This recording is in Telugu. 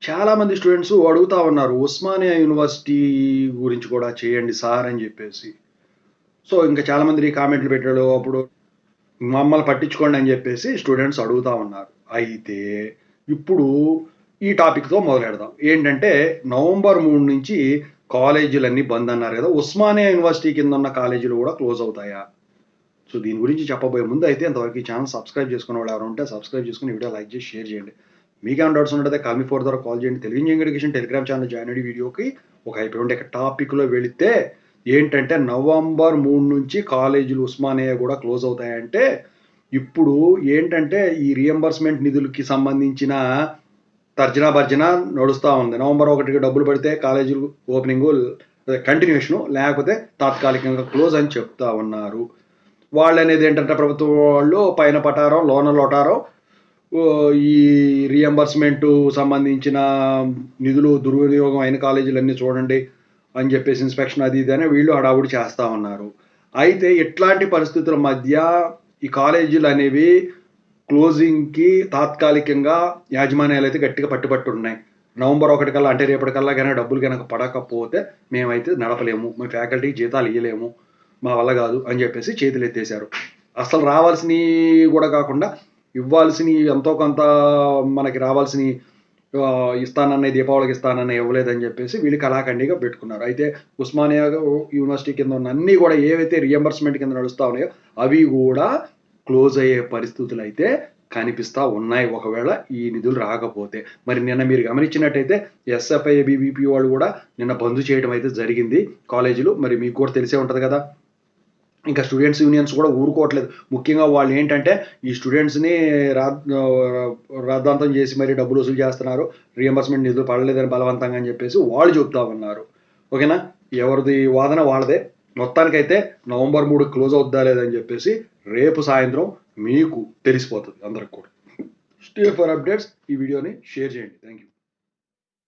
చాలామంది స్టూడెంట్స్ అడుగుతా ఉన్నారు. ఉస్మానియా యూనివర్సిటీ గురించి కూడా చేయండి సార్ అని జెప్పేసి. సో, ఇంకా చాలామంది కామెంట్లు పెట్టాడు. అప్పుడు మమ్మల్ని పట్టించుకోండి అని జెప్పేసి స్టూడెంట్స్ అడుగుతా ఉన్నారు. అయితే ఇప్పుడు ఈ టాపిక్‌తో మొదలెడదాం. ఏంటంటే నవంబర్ 3 నుంచి కాలేజీలన్నీ బంద్ అన్నారు గదా! ఉస్మానియా యూనివర్సిటీ కింద ఉన్న కాలేజీలు గూడా క్లోజ్ అవుతాయా? సో, దీని గురించి చెప్పబోయే ముందు అయితే ఇంతవరకు ఈ ఛానెల్ సబ్స్క్రైబ్ చేసుకునేవాళ్ళు ఎవరైనా ఉంటే సబ్స్క్రైబ్ చేసుకొని వీడియో లైక్ చేసి షేర్ చేయండి. మీకేమైనా డౌట్స్ ఉన్నట్టయితే కాల్ మీ ఫోర్ ద్వారా కాల్ చేయండి. Telugu engineering education Telegram channel join అయ్యి వీడియోకి ఒక అయిపోయి ఇక టాపిక్‌లో వెళితే ఏంటంటే నవంబర్ 3 నుంచి కాలేజీలు ఉస్మానియా గూడా క్లోజ్ అవుతాయంటే ఇప్పుడు ఏంటంటే ఈ రీయింబర్స్‌మెంట్ నిధులకి సంబంధించిన తర్జన భర్జన నడుస్తా ఉంది. నవంబర్ 1కి డబ్బులు పడితే కాలేజీలు ఓపెనింగు కంటిన్యూషను లేకపోతే తాత్కాలికంగా క్లోజ్ అని చెప్తా ఉన్నారు. వాళ్ళనేది ఏంటంటే ప్రభుత్వం వాళ్ళు పైన పటారం లోన లొటారం ఈ రీఎంబర్స్మెంట్ సంబంధించిన నిధులు దుర్వినియోగం అయిన కాలేజీలన్నీ చూడండి అని చెప్పేసి ఇన్స్పెక్షన్ అది ఇది అని వీళ్ళు హడావుడి చేస్తా ఉన్నారు. అయితే ఇట్లాంటి పరిస్థితుల మధ్య ఈ కాలేజీలు అనేవి క్లోజింగ్‌కి తాత్కాలికంగా యాజమాన్యాలు అయితే గట్టిగా పట్టుబట్టున్నాయి. నవంబర్ 1 కల్లా అంటే రేపటికల్లా గనక డబ్బులు గనక పడకపోతే మేమైతే నడపలేము. మీ ఫ్యాకల్టీకి జీతాలు ఇయ్యలేము. మా వల్ల గాదు అని జెప్పేసి చేతులెత్తేశారు. అసలు రావాల్సినయి గూడా కాకుండా ఇవ్వాల్సినయి ఎంతో కొంత మనకి రావాల్సినయి ఇస్తానన్నయి దీపావళికి ఇస్తానన్నయి ఇవ్వలేదని జెప్పేసి వీళ్ళు కళాఖండిగా పెట్టుకున్నారు. అయితే ఉస్మానియా యూనివర్సిటీ కింద ఉన్న అన్నీ గూడా ఏవైతే రీయింబర్స్‌మెంట్ కింద నడుస్తా ఉన్నాయో అవి గూడా క్లోజ్ అయ్యే పరిస్థితులైతే కనిపిస్తా ఉన్నాయి. ఒకవేళ ఈ నిధులు రాకపోతే. మరి నిన్న మీరు గమనించినట్టయితే ఎస్ఎఫ్ఐ, ఏబీవీపీ వాళ్ళు గూడా నిన్న బంద్ చేయడం అయితే జరిగింది కాలేజీలు. మరి మీకు కూడా తెలిసే ఉంటది గదా! ఇంకా స్టూడెంట్స్ యూనియన్స్ కూడా ఊరుకోవట్లేదు. ముఖ్యంగా వాళ్ళు ఏంటంటే ఈ స్టూడెంట్స్‌ని రాద్ధాంతం చేసి మరి డబ్బులు వసూలు చేస్తున్నారు. రీయింబర్స్‌మెంట్ నిధులు పడలేదని బలవంతంగా అని చెప్పేసి వాళ్ళు చెప్తా ఉన్నారు. ఓకేనా? ఎవరిది వాదన వాళ్ళదే. మొత్తానికైతే నవంబర్ 3 క్లోజ్ అవుద్దా లేదా అని చెప్పేసి రేపు సాయంత్రం మీకు తెలిసిపోతది అందరికి కూడా. Stay for updates. ఈ వీడియోని షేర్ చేయండి. Thank you.